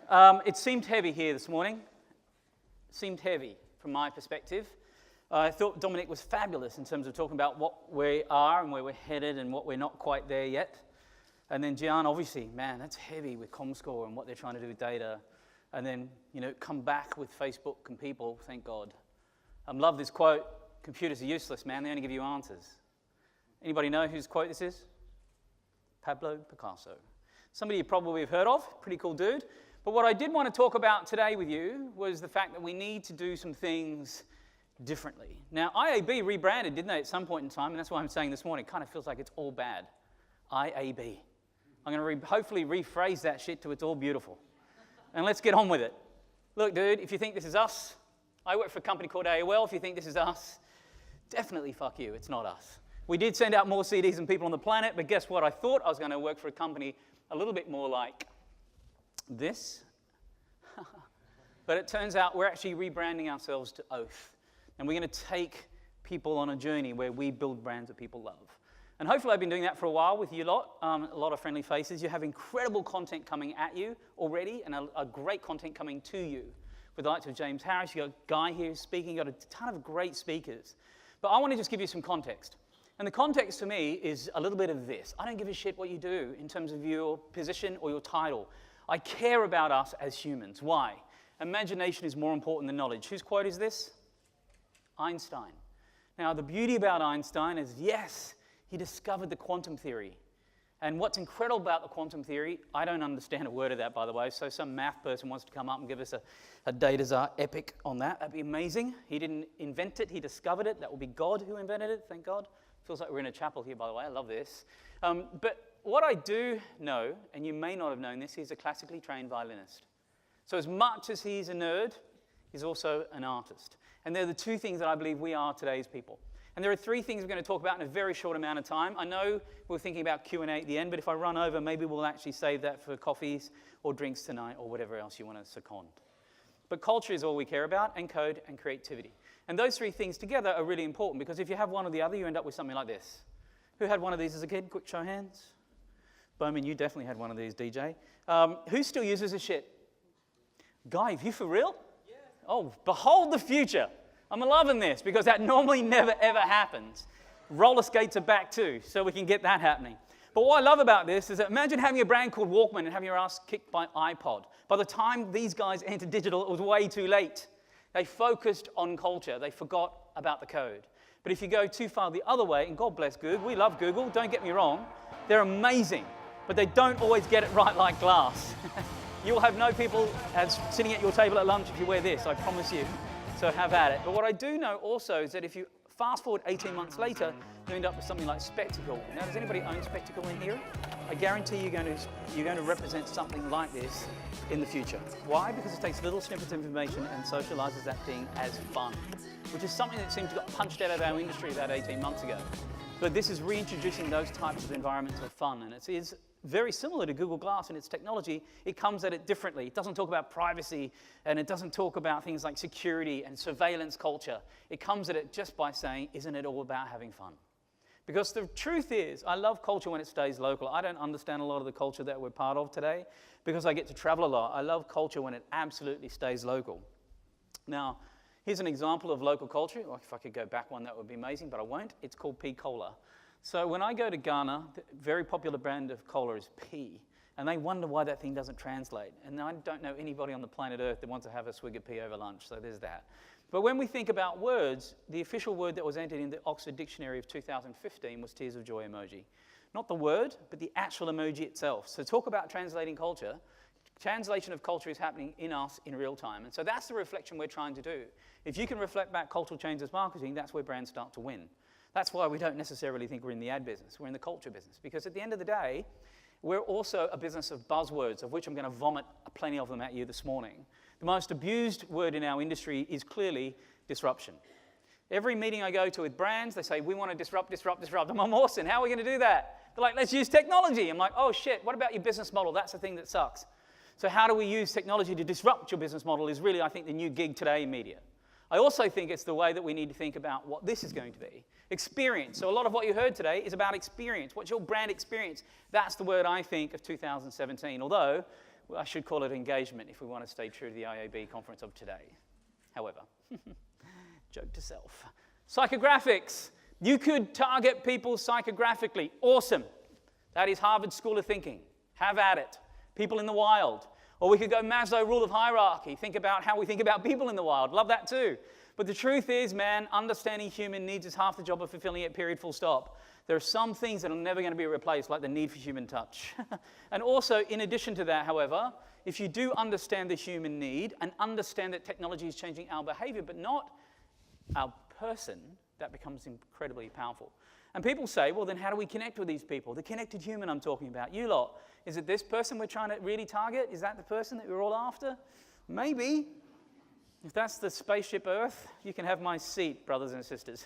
It seemed heavy here this morning. Seemed heavy from my perspective. I thought Dominic was fabulous in terms of talking about what we are and where we're headed and what we're not quite there yet. And then Gian, obviously, man, that's heavy with ComScore and what they're trying to do with data. And then, come back with Facebook and people, thank God. I love this quote, computers are useless, man, they only give you answers. Anybody know whose quote this is? Pablo Picasso. Somebody you probably have heard of, pretty cool dude. But what I did want to talk about today with you was the fact that we need to do some things differently. Now, IAB rebranded, didn't they, at some point in time, and that's why I'm saying this morning, it kind of feels like it's all bad. IAB. I'm going to hopefully rephrase that shit to it's all beautiful. And let's get on with it. Look, dude, if you think this is us, I work for a company called AOL. If you think this is us, definitely fuck you. It's not us. We did send out more CDs than people on the planet, but guess what? I thought I was going to work for a company a little bit more like this. But it turns out we're actually rebranding ourselves to Oath. And we're going to take people on a journey where we build brands that people love. And hopefully I've been doing that for a while with you lot, a lot of friendly faces. You have incredible content coming at you already, and a great content coming to you. With the likes of James Harris, you've got a guy here speaking, you've got a ton of great speakers. But I want to just give you some context. And the context to me is a little bit of this. I don't give a shit what you do in terms of your position or your title. I care about us as humans. Why? Imagination is more important than knowledge. Whose quote is this? Einstein. Now, the beauty about Einstein is, yes, he discovered the quantum theory. And what's incredible about the quantum theory, I don't understand a word of that, by the way, so some math person wants to come up and give us a data czar epic on that. That'd be amazing. He didn't invent it, he discovered it. That will be God who invented it, thank God. Feels like we're in a chapel here, by the way. I love this. But what I do know, and you may not have known this, he's a classically trained violinist. So as much as he's a nerd, he's also an artist. And they're the two things that I believe we are today as people. And there are three things we're going to talk about in a very short amount of time. I know we're thinking about Q&A at the end, but if I run over, maybe we'll actually save that for coffees or drinks tonight or whatever else you want to second. But culture is all we care about, and code and creativity. And those three things together are really important, because if you have one or the other, you end up with something like this. Who had one of these as a kid? Quick show of hands. Bowman, you definitely had one of these, DJ. Who still uses this shit? Guy, are you for real? Yeah. Oh, behold the future. I'm loving this, because that normally never, ever happens. Roller skates are back too, so we can get that happening. But what I love about this is that imagine having a brand called Walkman and having your ass kicked by iPod. By the time these guys entered digital, it was way too late. They focused on culture. They forgot about the code. But if you go too far the other way, and God bless Google, we love Google, don't get me wrong, they're amazing, but they don't always get it right like glass. You'll have no people sitting at your table at lunch if you wear this, I promise you. So have at it. But what I do know also is that if you fast forward 18 months later, you end up with something like Spectacle. Now, does anybody own Spectacle in here? I guarantee you're going to represent something like this in the future. Why? Because it takes little snippets of information and socializes that thing as fun, which is something that seemed to got punched out of our industry about 18 months ago. But this is reintroducing those types of environments of fun, and it is very similar to Google Glass and its technology. It comes at it differently. It doesn't talk about privacy, and it doesn't talk about things like security and surveillance culture. It comes at it just by saying, isn't it all about having fun? Because the truth is, I love culture when it stays local. I don't understand a lot of the culture that we're part of today because I get to travel a lot. I love culture when it absolutely stays local. Now, here's an example of local culture. Well, if I could go back one, that would be amazing, but I won't. It's called P Cola. So when I go to Ghana, the very popular brand of cola is P, and they wonder why that thing doesn't translate. And I don't know anybody on the planet Earth that wants to have a swig of P over lunch, so there's that. But when we think about words, the official word that was entered in the Oxford Dictionary of 2015 was tears of joy emoji. Not the word, but the actual emoji itself. So talk about translating culture. Translation of culture is happening in us in real time. And so that's the reflection we're trying to do. If you can reflect back cultural change as marketing, that's where brands start to win. That's why we don't necessarily think we're in the ad business. We're in the culture business. Because at the end of the day, we're also a business of buzzwords, of which I'm going to vomit plenty of them at you this morning. The most abused word in our industry is clearly disruption. Every meeting I go to with brands, they say, we want to disrupt. I'm like, Mawson, how are we going to do that? They're like, let's use technology. I'm like, oh shit, what about your business model? That's the thing that sucks. So how do we use technology to disrupt your business model is really, I think, the new gig today in media. I also think it's the way that we need to think about what this is going to be. Experience. So a lot of what you heard today is about experience. What's your brand experience? That's the word I think of 2017. Although Well, I should call it engagement if we want to stay true to the IAB conference of today. However, joke to self. Psychographics. You could target people psychographically. Awesome. That is Harvard School of Thinking. Have at it. People in the wild. Or we could go Maslow rule of hierarchy. Think about how we think about people in the wild. Love that too. But the truth is, man, understanding human needs is half the job of fulfilling it, period, full stop. There are some things that are never going to be replaced, like the need for human touch. And also, in addition to that, however, if you do understand the human need and understand that technology is changing our behavior, but not our person, that becomes incredibly powerful. And people say, well, then how do we connect with these people? The connected human I'm talking about. You lot, is it this person we're trying to really target? Is that the person that we're all after? Maybe. If that's the spaceship Earth, you can have my seat, brothers and sisters.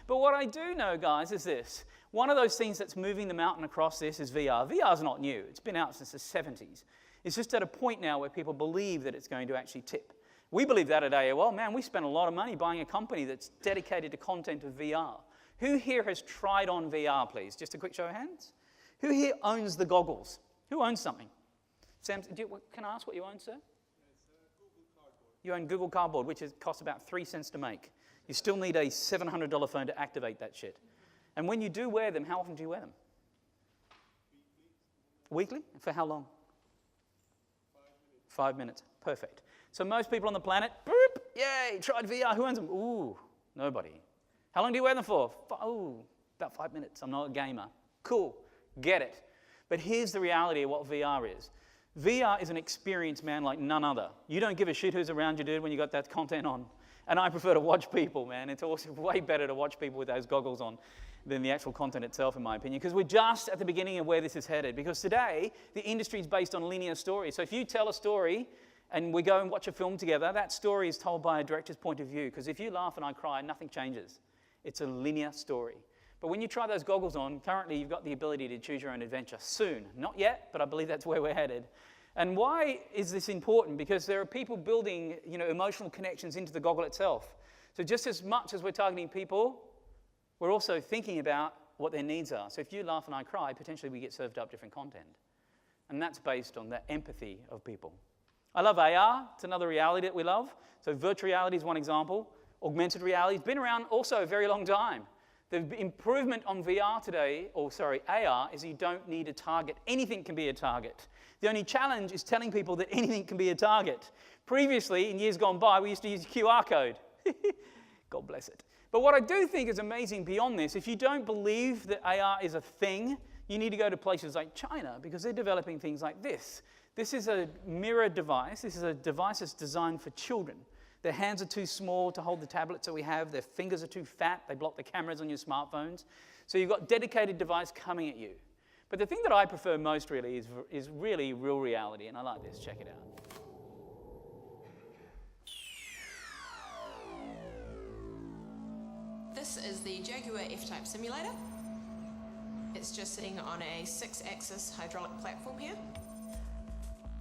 But what I do know, guys, is this. One of those things that's moving the mountain across this is VR. VR is not new. It's been out since the 70s. It's just at a point now where people believe that it's going to actually tip. We believe that at AOL. Man, we spent a lot of money buying a company that's dedicated to content of VR. Who here has tried on VR, please? Just a quick show of hands. Who here owns the goggles? Who owns something? Sam, can I ask what you own, sir? Google Cardboard. You own Google Cardboard, which costs about 3 cents to make. You still need a $700 phone to activate that shit. And when you do wear them, how often do you wear them? Weekly. Weekly? For how long? 5 minutes. Perfect. So most people on the planet, boop, yay, tried VR. Who owns them? Ooh, nobody. How long do you wear them for? Oh, about 5 minutes. I'm not a gamer. Cool. Get it. But here's the reality of what VR is. VR is an experience, man, like none other. You don't give a shit who's around you, dude, when you got that content on. And I prefer to watch people, man. It's also way better to watch people with those goggles on than the actual content itself, in my opinion, because we're just at the beginning of where this is headed. Because today, the industry is based on linear stories. So if you tell a story and we go and watch a film together, that story is told by a director's point of view. Because if you laugh and I cry, nothing changes. It's a linear story. But when you try those goggles on, currently you've got the ability to choose your own adventure. Soon. Not yet, but I believe that's where we're headed. And why is this important? Because there are people building, emotional connections into the goggle itself. So just as much as we're targeting people, we're also thinking about what their needs are. So if you laugh and I cry, potentially we get served up different content. And that's based on the empathy of people. I love AR. It's another reality that we love. So virtual reality is one example. Augmented reality has been around also a very long time. The improvement on VR today, AR, is you don't need a target. Anything can be a target. The only challenge is telling people that anything can be a target. Previously, in years gone by, we used to use a QR code. God bless it. But what I do think is amazing beyond this, if you don't believe that AR is a thing, you need to go to places like China because they're developing things like this. This is a mirror device. This is a device that's designed for children. Their hands are too small to hold the tablets that we have. Their fingers are too fat. They block the cameras on your smartphones. So you've got dedicated device coming at you. But the thing that I prefer most really is really real reality. And I like this. Check it out. This is the Jaguar F-Type simulator. It's just sitting on a 6-axis hydraulic platform here.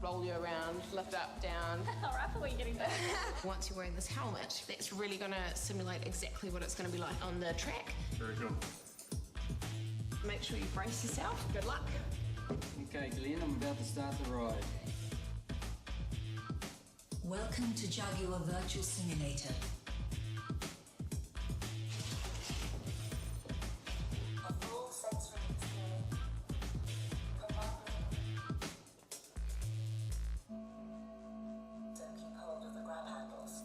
Roll you around, lift up, down. How rapid are you getting there? Once you're wearing this helmet, that's really going to simulate exactly what it's going to be like on the track. Very good. Make sure you brace yourself. Good luck. Okay, Glenn, I'm about to start the ride. Welcome to Jaguar Virtual Simulator. A full sensory experience. Don't keep hold of the grab handles.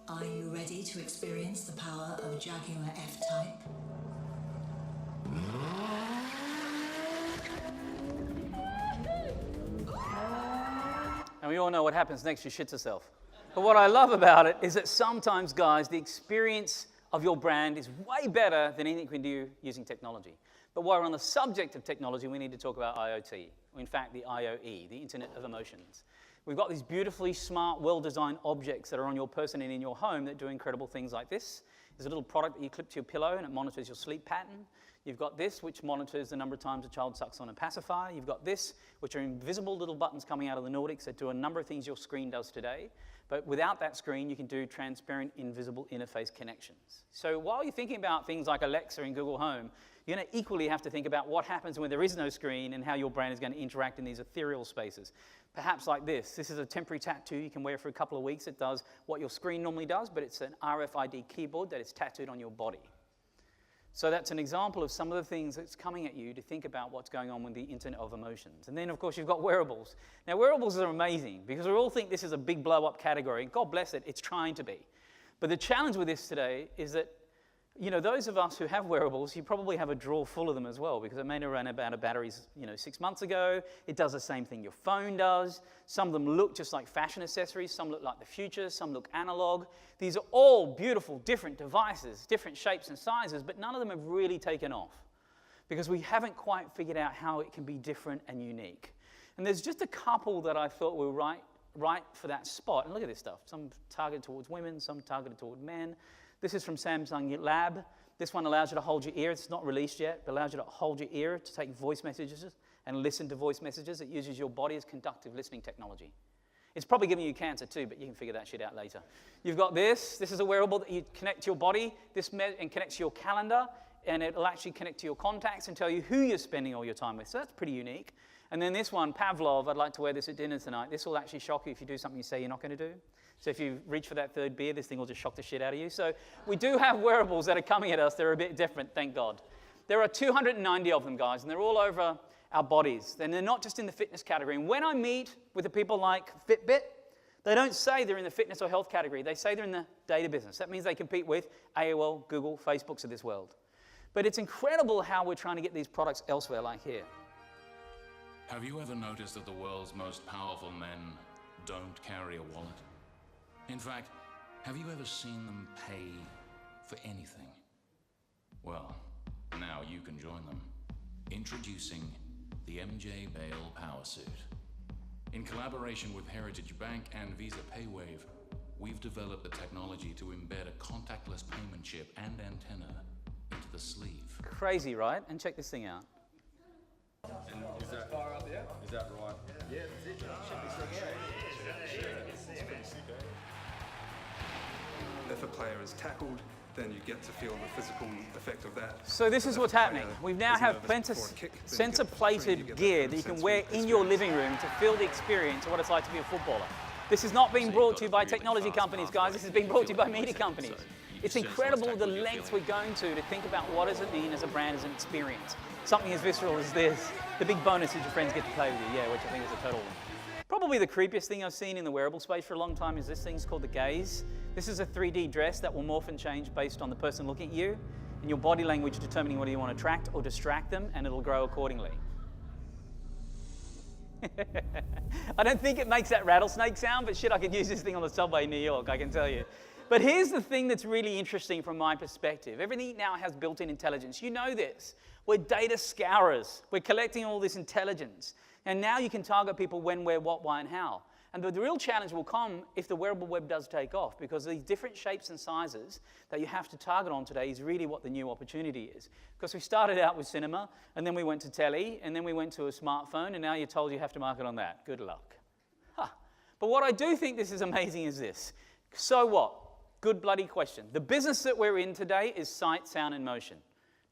Are you ready to experience the power of Jaguar F-Type? And we all know what happens next, she shits herself. But what I love about it is that sometimes, guys, the experience of your brand is way better than anything we can do using technology. But while we're on the subject of technology, we need to talk about IoT. In fact, the IoE, the Internet of Emotions. We've got these beautifully smart, well-designed objects that are on your person and in your home that do incredible things like this. There's a little product that you clip to your pillow and it monitors your sleep pattern. You've got this, which monitors the number of times a child sucks on a pacifier. You've got this, which are invisible little buttons coming out of the Nordics that do a number of things your screen does today. But without that screen, you can do transparent, invisible interface connections. So while you're thinking about things like Alexa and Google Home, you're going to equally have to think about what happens when there is no screen and how your brain is going to interact in these ethereal spaces. Perhaps like this. This is a temporary tattoo you can wear for a couple of weeks. It does what your screen normally does, but it's an RFID keyboard that is tattooed on your body. So that's an example of some of the things that's coming at you to think about what's going on with the Internet of Emotions. And then, of course, you've got wearables. Now, wearables are amazing because we all think this is a big blow-up category. And God bless it, it's trying to be. But the challenge with this today is that, you know, those of us who have wearables, you probably have a drawer full of them as well because it may have run out of batteries, 6 months ago. It does the same thing your phone does. Some of them look just like fashion accessories. Some look like the future. Some look analog. These are all beautiful, different devices, different shapes and sizes, but none of them have really taken off because we haven't quite figured out how it can be different and unique. And there's just a couple that I thought were right for that spot. And look at this stuff. Some targeted towards women, some targeted toward men. This is from Samsung Lab. This one allows you to hold your ear. It's not released yet, but allows you to hold your ear to take voice messages and listen to voice messages. It uses your body as conductive listening technology. It's probably giving you cancer too, but you can figure that shit out later. You've got this. This is a wearable that you connect to your body and connects to your calendar, and it'll actually connect to your contacts and tell you who you're spending all your time with. So that's pretty unique. And then this one, Pavlov, I'd like to wear this at dinner tonight. This will actually shock you if you do something you say you're not going to do. So if you reach for that third beer, this thing will just shock the shit out of you. So we do have wearables that are coming at us. They're a bit different, thank God. There are 290 of them, guys, and they're all over our bodies. And they're not just in the fitness category. And when I meet with the people like Fitbit, they don't say they're in the fitness or health category. They say they're in the data business. That means they compete with AOL, Google, Facebooks of this world. But it's incredible how we're trying to get these products elsewhere, like here. Have you ever noticed that the world's most powerful men don't carry a wallet? In fact, have you ever seen them pay for anything? Well, now you can join them. Introducing the MJ Bale Power Suit. In collaboration with Heritage Bank and Visa PayWave, we've developed the technology to embed a contactless payment chip and antenna into the sleeve. Crazy, right? And check this thing out. And is that far up there? Is that right? Yeah, that's it. If a player is tackled, then you get to feel the physical effect of that. So this is what's happening. We now have sensor-plated gear that you can wear in your living room to feel the experience of what it's like to be a footballer. This is not being brought to you by technology companies, guys. This is being brought to you by media companies. It's incredible the lengths we're going to think about what does it mean as a brand, as an experience. Something as visceral as this. The big bonus is your friends get to play with you, which I think is a total win. Probably the creepiest thing I've seen in the wearable space for a long time is this thing's called the gaze. This is a 3D dress that will morph and change based on the person looking at you and your body language determining whether you want to attract or distract them, and it'll grow accordingly. I don't think it makes that rattlesnake sound, but shit, I could use this thing on the subway in New York, I can tell you. But here's the thing that's really interesting from my perspective. Everything now has built-in intelligence. You know this. We're data scourers. We're collecting all this intelligence. And now you can target people when, where, what, why, and how. And the real challenge will come if the wearable web does take off, because these different shapes and sizes that you have to target on today is really what the new opportunity is. Because we started out with cinema, and then we went to telly, and then we went to a smartphone, and now you're told you have to market on that. Good luck. Huh. But what I do think this is amazing is this. So what? Good bloody question. The business that we're in today is sight, sound, and motion.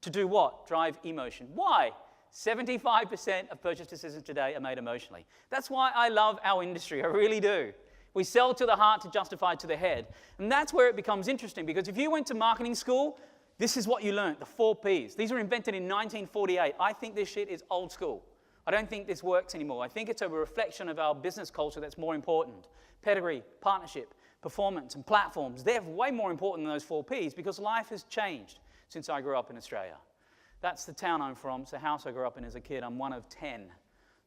To do what? Drive emotion. Why? 75% of purchase decisions today are made emotionally. That's why I love our industry, I really do. We sell to the heart to justify to the head. And that's where it becomes interesting, because if you went to marketing school, this is what you learned, the 4 Ps. These were invented in 1948. I think this shit is old school. I don't think this works anymore. I think it's a reflection of our business culture that's more important. Pedigree, partnership, performance, and platforms. They're way more important than those 4 Ps, because life has changed since I grew up in Australia. That's the town I'm from. It's the house I grew up in as a kid. I'm one of 10.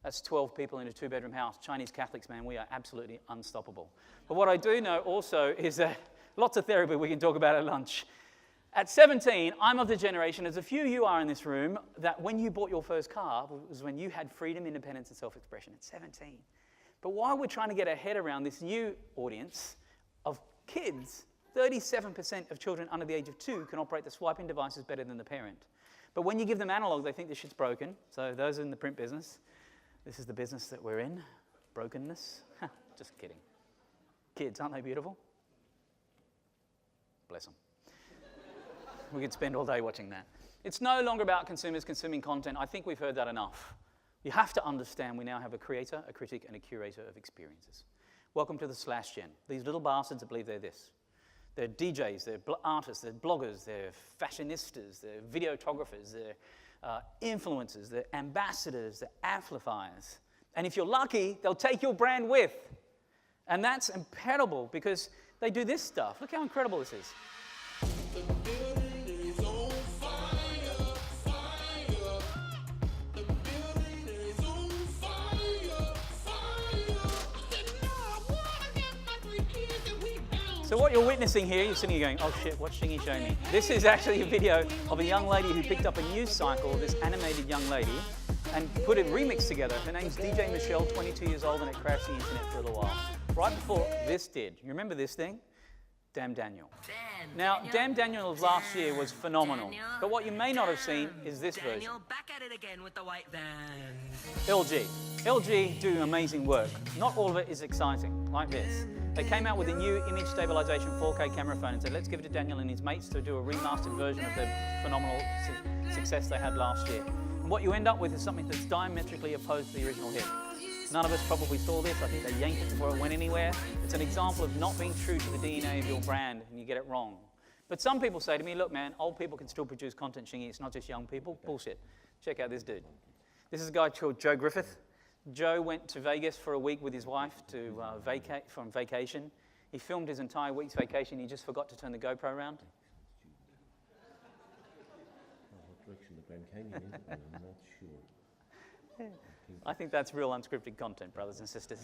That's 12 people in a 2-bedroom house. Chinese Catholics, man, we are absolutely unstoppable. But what I do know also is that lots of therapy we can talk about at lunch. At 17, I'm of the generation, as a few of you are in this room, that when you bought your first car was when you had freedom, independence, and self-expression at 17. But while we're trying to get our head around this new audience of kids, 37% of children under the age of 2 can operate the swiping devices better than the parent. But when you give them analog, they think this shit's broken. So those in the print business, this is the business that we're in, brokenness. Just kidding. Kids, aren't they beautiful? Bless them. We could spend all day watching that. It's no longer about consumers consuming content. I think we've heard that enough. You have to understand we now have a creator, a critic, and a curator of experiences. Welcome to the slash gen. These little bastards that believe they're this. They're DJs, they're artists, they're bloggers, they're fashionistas, they're videographers, they're influencers, they're ambassadors, they're amplifiers. And if you're lucky, they'll take your brand with. And that's incredible because they do this stuff. Look how incredible this is. The building is on fire, fire. The building is on fire, fire. So what you're witnessing here, you're sitting here going, oh shit, what's Shingy showing me? This is actually a video of a young lady who picked up a news cycle, this animated young lady, and put a remix together. Her name's DJ Michelle, 22 years old, and it crashed the internet for a little while. Right before this did. You remember this thing? Damn Daniel. Now, Damn Daniel of last year was phenomenal. But what you may not have seen is this version. Back at it again with the white van. LG. LG do amazing work. Not all of it is exciting, like this. They came out with a new image stabilization 4K camera phone and said, let's give it to Daniel and his mates to do a remastered version of the phenomenal success they had last year. And what you end up with is something that's diametrically opposed to the original hit. None of us probably saw this. I think they yanked it before it went anywhere. It's an example of not being true to the DNA of your brand and you get it wrong. But some people say to me, look, man, old people can still produce content, Shingy. It's not just young people. Bullshit. Check out this dude. This is a guy called Joe Griffith. Joe went to Vegas for a week with his wife to from vacation. He filmed his entire week's vacation. He just forgot to turn the GoPro around. What direction the Grand Canyon is, I'm not sure. I think that's real unscripted content, brothers and sisters.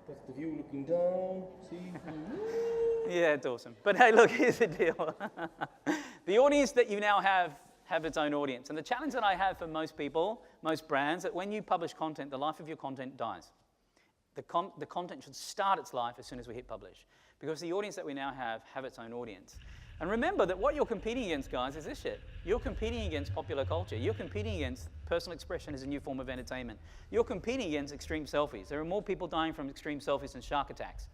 That's the view looking down, see? Yeah, it's awesome. But hey, look, here's the deal. The audience that you now have its own audience. And the challenge that I have for most people, most brands, that when you publish content, the life of your content dies. The content should start its life as soon as we hit publish. Because the audience that we now have its own audience. And remember that what you're competing against, guys, is this shit. You're competing against popular culture. You're competing against personal expression as a new form of entertainment. You're competing against extreme selfies. There are more people dying from extreme selfies than shark attacks.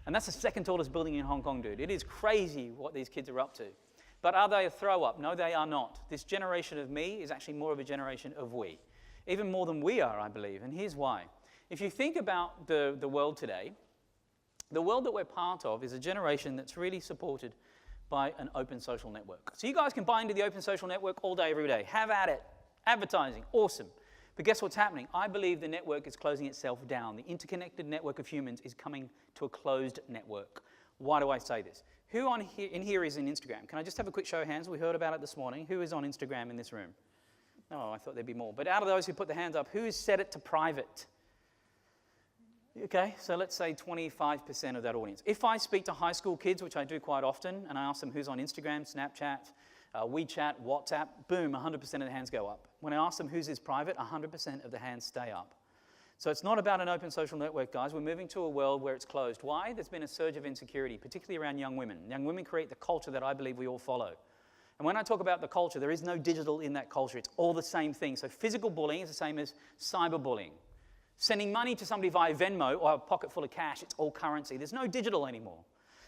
And that's the second tallest building in Hong Kong, dude. It is crazy what these kids are up to. But are they a throw-up? No, they are not. This generation of me is actually more of a generation of we. Even more than we are, I believe. And here's why. If you think about the world today, the world that we're part of is a generation that's really supported by an open social network. So you guys can buy into the open social network all day, every day. Have at it. Advertising, awesome. But guess what's happening? I believe the network is closing itself down. The interconnected network of humans is coming to a closed network. Why do I say this? Who in here is in Instagram? Can I just have a quick show of hands? We heard about it this morning. Who is on Instagram in this room? Oh, I thought there'd be more. But out of those who put their hands up, who has set it to private? Okay, so let's say 25% of that audience. If I speak to high school kids, which I do quite often, and I ask them who's on Instagram, Snapchat, WeChat, WhatsApp, boom, 100% of the hands go up. When I ask them whose is private, 100% of the hands stay up. So it's not about an open social network, guys. We're moving to a world where it's closed. Why? There's been a surge of insecurity, particularly around young women. Young women create the culture that I believe we all follow. And when I talk about the culture, there is no digital in that culture. It's all the same thing. So physical bullying is the same as cyberbullying. Sending money to somebody via Venmo or a pocket full of cash, it's all currency. There's no digital anymore.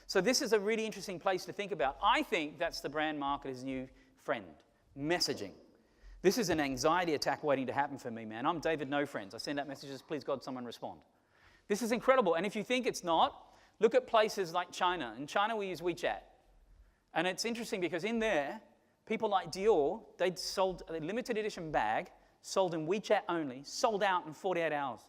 So this is a really interesting place to think about. I think that's the brand marketer's new friend, messaging. This is an anxiety attack waiting to happen for me, man. I'm David No Friends. I send out messages, please God, someone respond. This is incredible. And if you think it's not, look at places like China. In China, we use WeChat. And it's interesting because in there, people like Dior, they'd sold a limited edition bag, sold in WeChat only, sold out in 48 hours.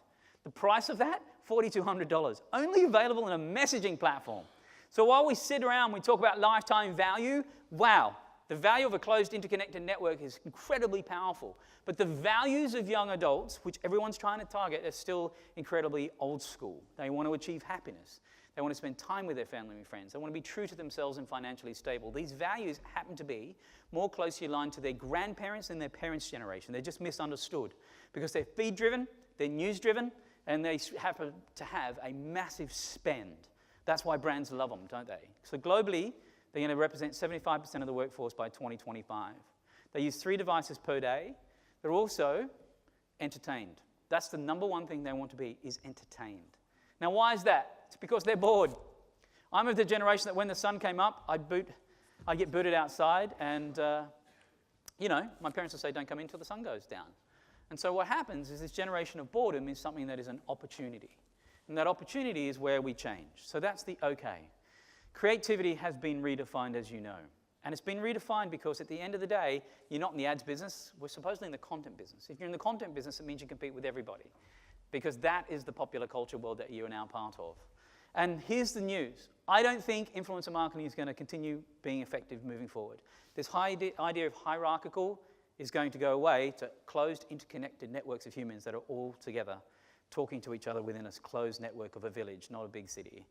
The price of that, $4,200. Only available in a messaging platform. So while we sit around, we talk about lifetime value, wow, the value of a closed interconnected network is incredibly powerful. But the values of young adults, which everyone's trying to target, are still incredibly old school. They want to achieve happiness. They want to spend time with their family and friends. They want to be true to themselves and financially stable. These values happen to be more closely aligned to their grandparents than their parents' generation. They're just misunderstood because they're feed-driven, they're news-driven, and they happen to have a massive spend. That's why brands love them, don't they? So globally, they're going to represent 75% of the workforce by 2025. They use 3 devices per day. They're also entertained. That's the number one thing they want to be, is entertained. Now, why is that? It's because they're bored. I'm of the generation that when the sun came up, I'd get booted outside, and my parents would say, don't come in until the sun goes down. And so what happens is this generation of boredom is something that is an opportunity. And that opportunity is where we change. So that's the okay. Creativity has been redefined, as you know. And it's been redefined because at the end of the day, you're not in the ads business. We're supposedly in the content business. If you're in the content business, it means you compete with everybody, because that is the popular culture world that you are now part of. And here's the news. I don't think influencer marketing is going to continue being effective moving forward. This idea of hierarchical is going to go away to closed, interconnected networks of humans that are all together, talking to each other within a closed network of a village, not a big city.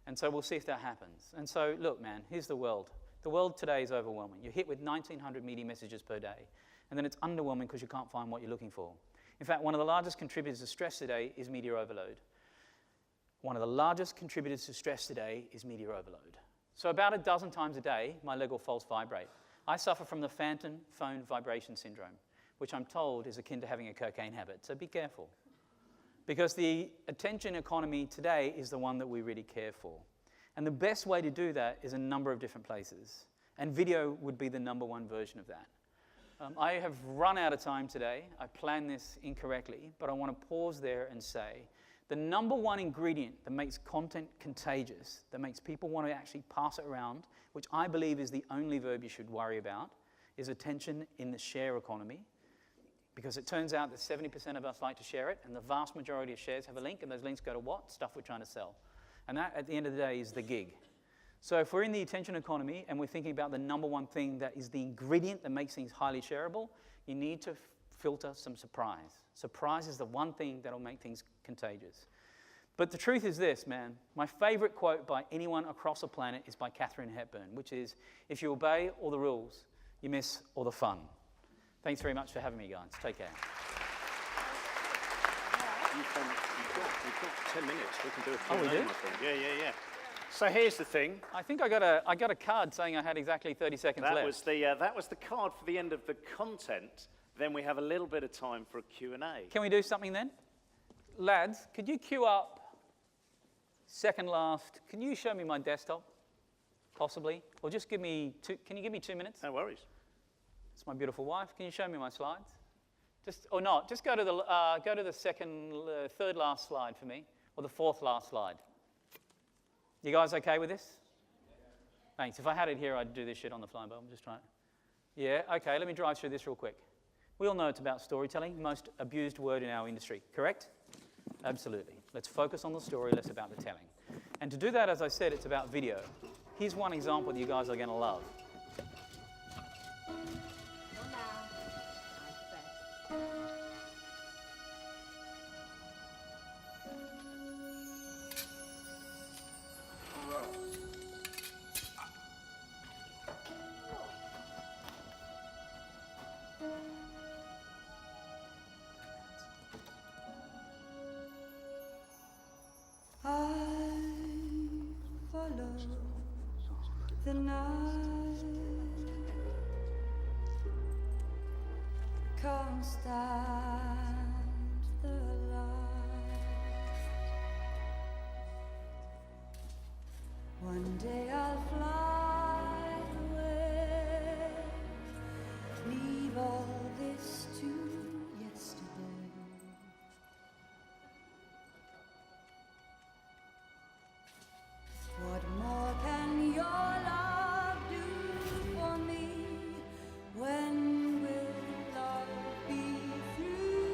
And so we'll see if that happens. And so, look, man, here's the world. The world today is overwhelming. You're hit with 1,900 media messages per day. And then it's underwhelming because you can't find what you're looking for. In fact, one of the largest contributors to stress today is media overload. One of the largest contributors to stress today is media overload. So about a dozen times a day, my leg will false vibrate. I suffer from the phantom phone vibration syndrome, which I'm told is akin to having a cocaine habit. So be careful. Because the attention economy today is the one that we really care for. And the best way to do that is a number of different places. And video would be the number one version of that. I have run out of time today. I planned this incorrectly, but I want to pause there and say, the number one ingredient that makes content contagious, that makes people want to actually pass it around, which I believe is the only verb you should worry about, is attention in the share economy. Because it turns out that 70% of us like to share it, and the vast majority of shares have a link, and those links go to what? Stuff we're trying to sell. And that, at the end of the day, is the gig. So if we're in the attention economy and we're thinking about the number one thing that is the ingredient that makes things highly shareable, you need to filter some surprise. Surprise is the one thing that'll make things contagious. But the truth is this, man. My favorite quote by anyone across the planet is by Katharine Hepburn, which is, if you obey all the rules, you miss all the fun. Thanks very much for having me, guys. Take care. We've got 10 minutes. We can do a Q&A, we do? my friend. Yeah. So here's the thing. I think I got a card saying I had exactly 30 seconds left. That was the card for the end of the content. Then we have a little bit of time for a Q&A. Can we do something then? Lads, could you queue up second last? Can you show me my desktop, possibly? Or just give me can you give me 2 minutes? No worries. It's my beautiful wife. Can you show me my slides? Or not, just go to the third last slide for me, or the fourth last slide. You guys okay with this? Thanks. If I had it here, I'd do this shit on the fly, but I'm just trying. Yeah, okay, let me drive through this real quick. We all know it's about storytelling, most abused word in our industry, correct? Absolutely. Let's focus on the story, less about the telling. And to do that, as I said, it's about video. Here's one example that you guys are going to love. The night can't stand the light. One day I'll fly away, leave all this to yesterday. What more can your love do for me? When will love be through?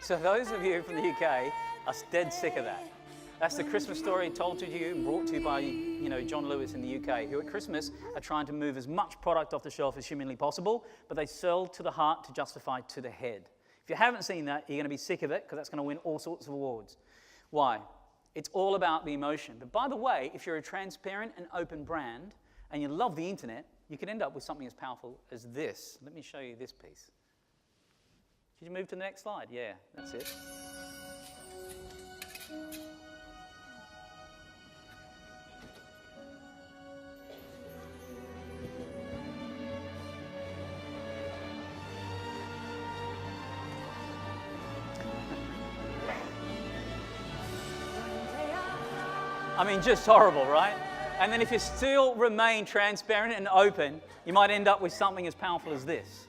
So those of you from the UK are dead sick of that. That's the Christmas story told to you and brought to you by, John Lewis in the UK, who at Christmas are trying to move as much product off the shelf as humanly possible, but they sell to the heart to justify to the head. If you haven't seen that, you're going to be sick of it because that's going to win all sorts of awards. Why? It's all about the emotion. But by the way, if you're a transparent and open brand and you love the internet, you can end up with something as powerful as this. Let me show you this piece. Did you move to the next slide? Yeah, that's it. I mean, just horrible, right? And then if you still remain transparent and open, you might end up with something as powerful as this.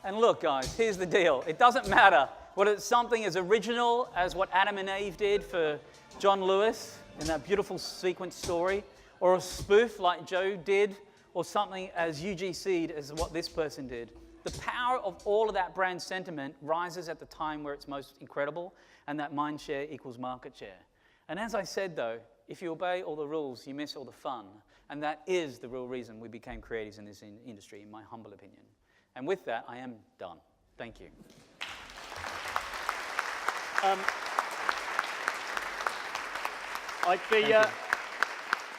And look, guys, here's the deal. It doesn't matter whether it's something as original as what Adam and Eve did for John Lewis in that beautiful sequence story, or a spoof like Joe did, or something as UGC'd as what this person did. The power of all of that brand sentiment rises at the time where it's most incredible, and that mind share equals market share. And as I said, though, if you obey all the rules, you miss all the fun. And that is the real reason we became creatives in this industry, in my humble opinion. And with that, I am done. Thank you.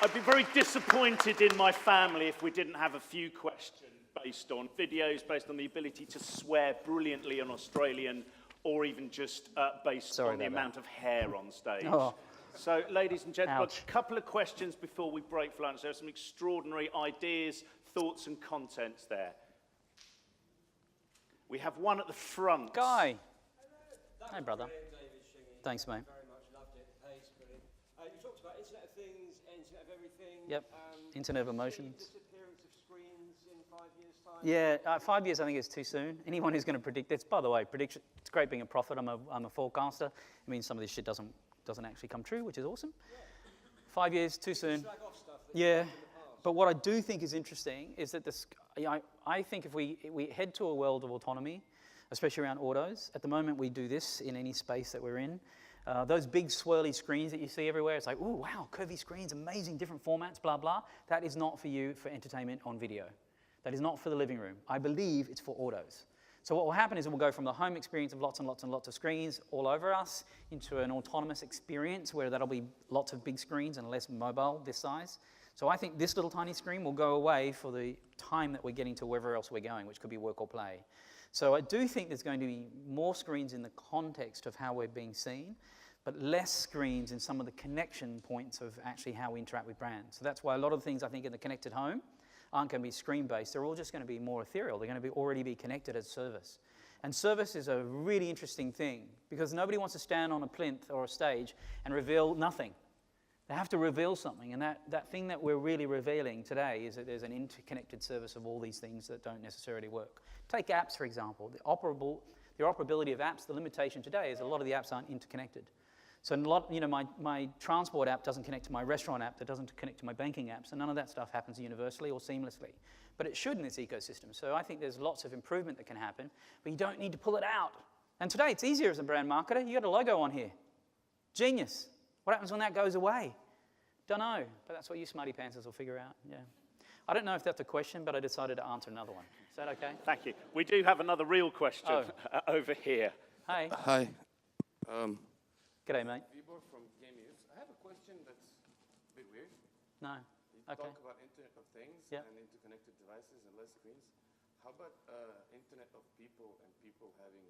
I'd be very disappointed in my family if we didn't have a few questions based on videos, based on the ability to swear brilliantly on Australian, or even just based on the amount of hair on stage. Oh. So, ladies and gentlemen, Ouch. a couple of questions before we break for lunch. There are some extraordinary ideas, thoughts, and contents there. We have one at the front. Guy. Hi, brother. David Shing. Thanks, mate. Very much loved it. It's brilliant. You talked about Internet of Things, Internet of Everything. Yep. Internet of Emotions. Disappearance of screens in 5 years' time. Yeah, 5 years I think is too soon. Anyone who's going to predict this, by the way, prediction, it's great being a prophet. I'm a forecaster. It means some of this shit doesn't actually come true, which is awesome. Yeah. 5 years, too soon. Slag off stuff that Yeah. But what I do think is interesting is that I think if we head to a world of autonomy, especially around autos, at the moment we do this in any space that we're in. Those big swirly screens that you see everywhere, it's like, ooh, wow, curvy screens, amazing, different formats, blah, blah. That is not for you for entertainment on video. That is not for the living room. I believe it's for autos. So what will happen is we'll go from the home experience of lots and lots and lots of screens all over us into an autonomous experience where that'll be lots of big screens and less mobile, this size. So I think this little tiny screen will go away for the time that we're getting to wherever else we're going, which could be work or play. So I do think there's going to be more screens in the context of how we're being seen, but less screens in some of the connection points of actually how we interact with brands. So that's why a lot of the things I think in the connected home aren't going to be screen-based. They're all just going to be more ethereal. They're going to already be connected as service. And service is a really interesting thing because nobody wants to stand on a plinth or a stage and reveal nothing. They have to reveal something, and that thing that we're really revealing today is that there's an interconnected service of all these things that don't necessarily work. Take apps, for example. The operability of apps, the limitation today is a lot of the apps aren't interconnected. So my transport app doesn't connect to my restaurant app, that doesn't connect to my banking apps, and none of that stuff happens universally or seamlessly. But it should in this ecosystem. So I think there's lots of improvement that can happen, but you don't need to pull it out. And today it's easier as a brand marketer. You got a logo on here. Genius. What happens when that goes away? Don't know, but that's what you smarty pantsers will figure out, yeah. I don't know if that's a question, but I decided to answer another one. Is that okay? Thank you. We do have another real question over here. Hey. Hi. G'day, mate. Vibor from Game News. I have a question that's a bit weird. No. You Okay. talk about Internet of Things and interconnected devices and less screens. How about Internet of People and people having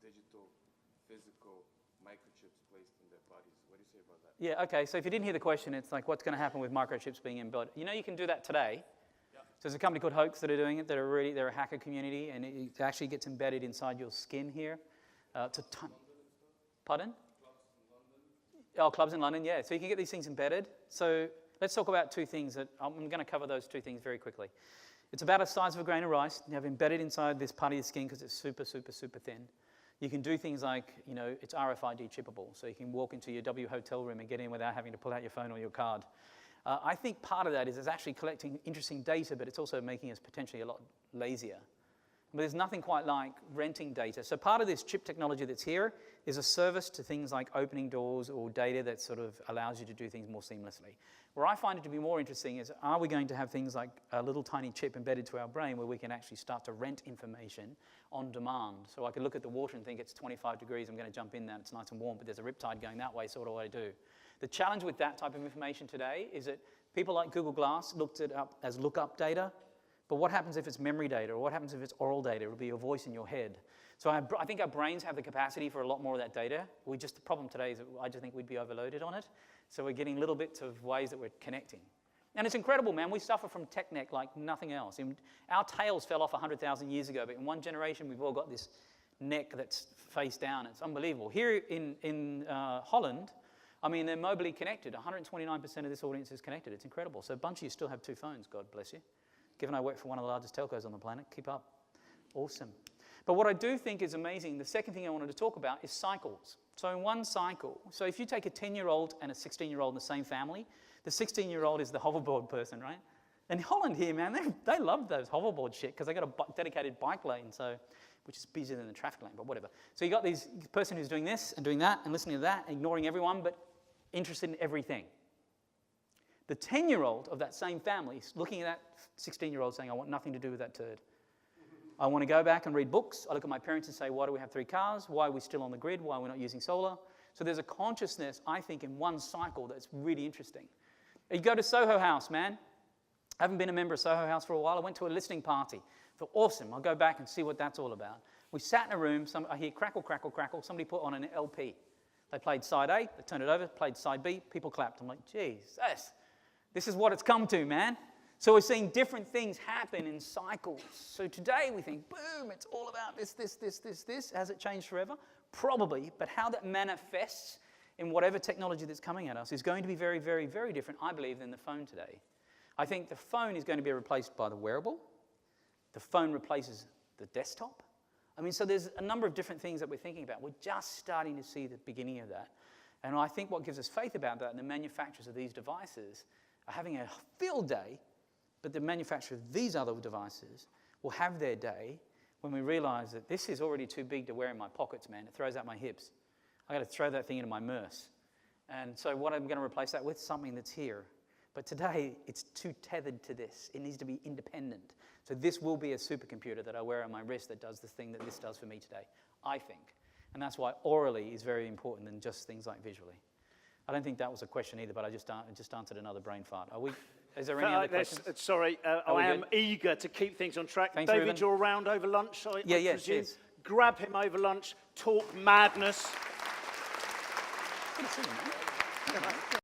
digital, physical microchips placed in their bodies? What do you say about that? Yeah, okay, so if you didn't hear the question, it's like what's going to happen with microchips being embedded. You know you can do that today. So there's a company called Hoax that are doing it, they're a hacker community, and it actually gets embedded inside your skin here. Pardon? Clubs in London, yeah. So you can get these things embedded. So let's talk about two things. I'm going to cover those two things very quickly. It's about the size of a grain of rice. You have embedded inside this part of your skin because it's super, super, super thin. You can do things like, you know, it's RFID chippable, so you can walk into your W hotel room and get in without having to pull out your phone or your card. I think part of that is it's actually collecting interesting data, but it's also making us potentially a lot lazier. But there's nothing quite like renting data. So part of this chip technology that's here is a service to things like opening doors or data that sort of allows you to do things more seamlessly. Where I find it to be more interesting is, are we going to have things like a little tiny chip embedded to our brain where we can actually start to rent information on demand? So I can look at the water and think it's 25 degrees, I'm going to jump in there, it's nice and warm, but there's a riptide going that way, so what do I do? The challenge with that type of information today is that people like Google Glass looked it up as lookup data, but what happens if it's memory data, or what happens if it's oral data? It'll be your voice in your head. So I think our brains have the capacity for a lot more of that data. The problem today is that I just think we'd be overloaded on it. So we're getting little bits of ways that we're connecting. And it's incredible, man. We suffer from tech neck like nothing else. Our tails fell off 100,000 years ago, but in one generation, we've all got this neck that's face down. It's unbelievable. Here in Holland, I mean, they're mobily connected. 129% of this audience is connected. It's incredible. So a bunch of you still have 2 phones, God bless you. Given I work for one of the largest telcos on the planet, keep up. Awesome. But what I do think is amazing, the second thing I wanted to talk about is cycles. So in one cycle, so if you take a 10-year-old and a 16-year-old in the same family, the 16-year-old is the hoverboard person, right? And Holland here, man, they love those hoverboard shit because they got a dedicated bike lane, so which is busier than the traffic lane, but whatever. So you got this person who's doing this and doing that and listening to that, ignoring everyone, but interested in everything. The 10-year-old of that same family is looking at that 16-year-old saying, I want nothing to do with that turd. I want to go back and read books. I look at my parents and say, why do we have 3 cars? Why are we still on the grid? Why are we not using solar? So there's a consciousness, I think, in one cycle that's really interesting. You go to Soho House, man. I haven't been a member of Soho House for a while. I went to a listening party. I thought, awesome, I'll go back and see what that's all about. We sat in a room. I hear crackle, crackle, crackle. Somebody put on an LP. They played side A. They turned it over, played side B. People clapped. I'm like, Jesus, this is what it's come to, man. So we're seeing different things happen in cycles. So today we think, boom, it's all about this. Has it changed forever? Probably, but how that manifests in whatever technology that's coming at us is going to be very, very, very different, I believe, than the phone today. I think the phone is going to be replaced by the wearable. The phone replaces the desktop. I mean, so there's a number of different things that we're thinking about. We're just starting to see the beginning of that. And I think what gives us faith about that, and the manufacturers of these devices are having a field day, but the manufacturer of these other devices will have their day when we realize that this is already too big to wear in my pockets, man. It throws out my hips. I've got to throw that thing into my merce. And so what I'm going to replace that with? Something that's here. But today, it's too tethered to this. It needs to be independent. So this will be a supercomputer that I wear on my wrist that does the thing that this does for me today, I think. And that's why orally is very important than just things like visually. I don't think that was a question either, but I just answered another brain fart. Is there any other questions? Sorry, I am eager to keep things on track. Thanks, David, Ruben. you're around over lunch, I Yeah, presume. cheers. Grab him over lunch, talk madness. Good to see you, man.